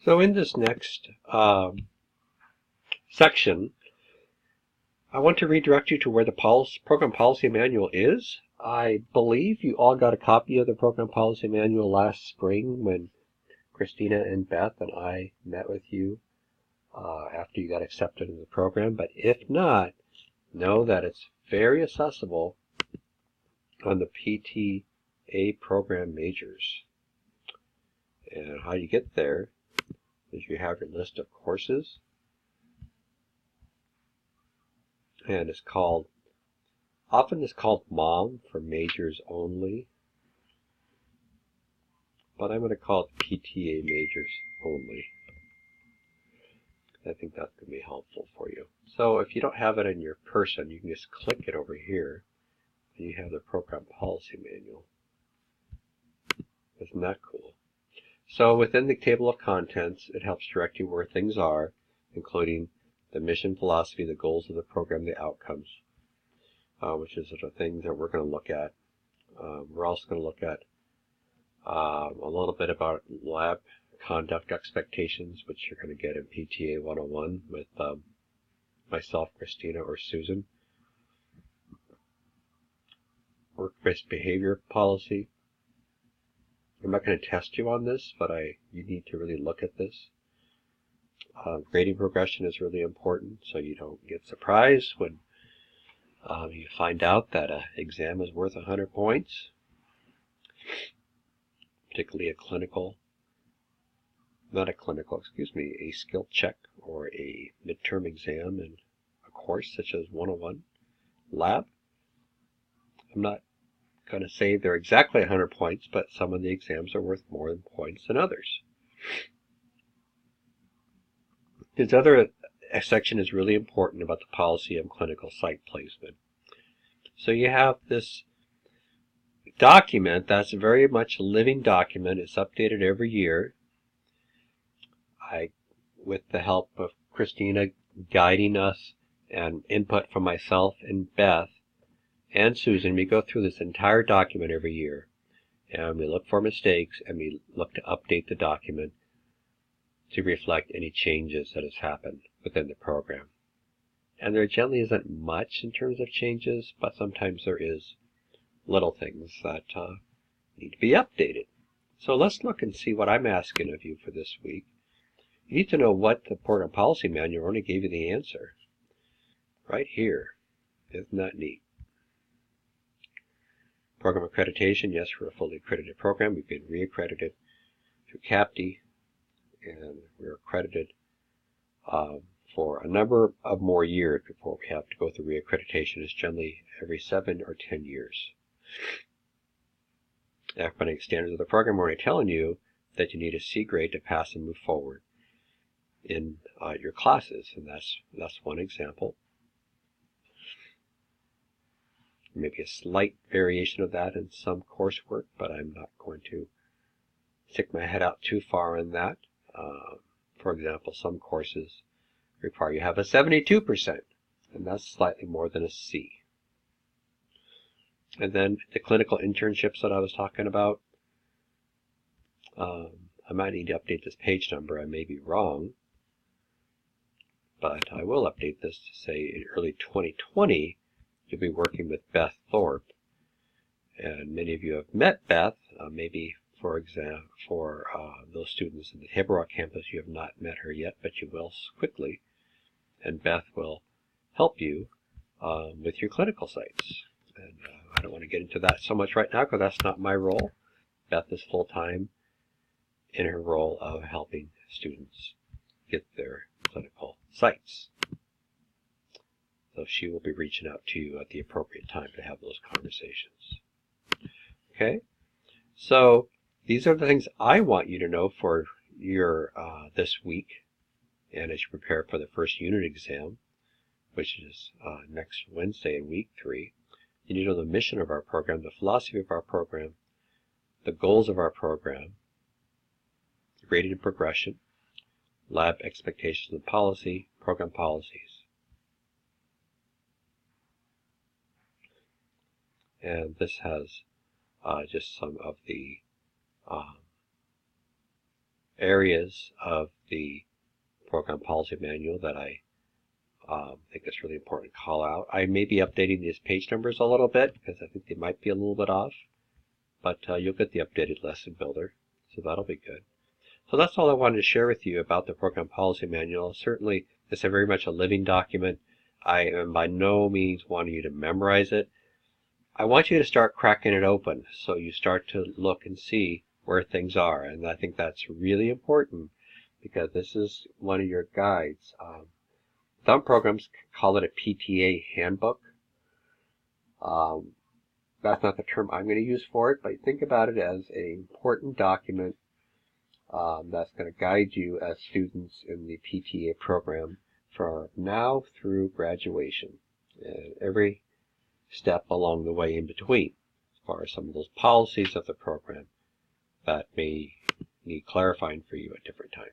So in this next section, I want to redirect you to where the program policy manual is. I believe you all got a copy of the program policy manual last spring when Christina and Beth and I met with you after you got accepted in the program. But if not, know that it's very accessible on the PTA program majors. And how you get there is you have your list of courses, and often it's called MOM for majors only, but I'm going to call it PTA majors only. I think that's going to be helpful for you. So if you don't have it in your person, you can just click it over here, and you have the program policy manual. Isn't that cool? So within the table of contents, it helps direct you where things are, including the mission, philosophy, the goals of the program, the outcomes, which is the things that we're going to look at. We're also going to look at a little bit about lab conduct expectations, which you're going to get in PTA 101 with myself, Christina, or Susan. Work-based behavior policy. I'm not going to test you on this, but you need to really look at this. Grading progression is really important, so you don't get surprised when you find out that an exam is worth 100 points, particularly a skill check or a midterm exam in a course such as 101 lab. I'm not going to say they're exactly 100 points, but some of the exams are worth more points than others. This other section is really important about the policy of clinical site placement. So you have this document that's very much a living document. It's updated every year. With the help of Christina guiding us and input from myself and Beth and Susan, we go through this entire document every year. And we look for mistakes, and we look to update the document to reflect any changes that has happened within the program. And there generally isn't much in terms of changes, but sometimes there is little things that need to be updated. So let's look and see what I'm asking of you for this week. You need to know what the program policy manual already gave you the answer. Right here. Isn't that neat? Program accreditation, yes, we're a fully accredited program. We've been reaccredited through CAPTE, and we're accredited for a number of more years before we have to go through reaccreditation. It's generally every 7 or 10 years. Academic standards of the program are already telling you that you need a C grade to pass and move forward in your classes, and that's one example. Maybe a slight variation of that in some coursework, but I'm not going to stick my head out too far on that. For example, some courses require you have a 72%, and that's slightly more than a C. And then the clinical internships that I was talking about, I might need to update this page number. I may be wrong, but I will update this to say in early 2020, you'll be working with Beth Thorpe. And many of you have met Beth. Maybe, for those students in the Table Rock campus, you have not met her yet, but you will quickly. And Beth will help you with your clinical sites. And I don't want to get into that so much right now because that's not my role. Beth is full-time in her role of helping students get their clinical sites. So she will be reaching out to you at the appropriate time to have those conversations. Okay? So these are the things I want you to know for your this week, and as you prepare for the first unit exam, which is next Wednesday in week 3. You need to know the mission of our program, the philosophy of our program, the goals of our program, grading and progression, lab expectations and policy, program policies. And this has just some of the areas of the program policy manual that I think it's really important to call out. I may be updating these page numbers a little bit because I think they might be a little bit off, but you'll get the updated lesson builder, so that'll be good. So that's all I wanted to share with you about the program policy manual. Certainly, it's very much a living document. I am by no means wanting you to memorize it. I want you to start cracking it open so you start to look and see where things are, and I think that's really important because this is one of your guides. Some programs call it a PTA handbook. That's not the term I'm going to use for it, but think about it as an important document that's going to guide you as students in the PTA program from now through graduation, and every step along the way in between, as far as some of those policies of the program that may need clarifying for you at different times.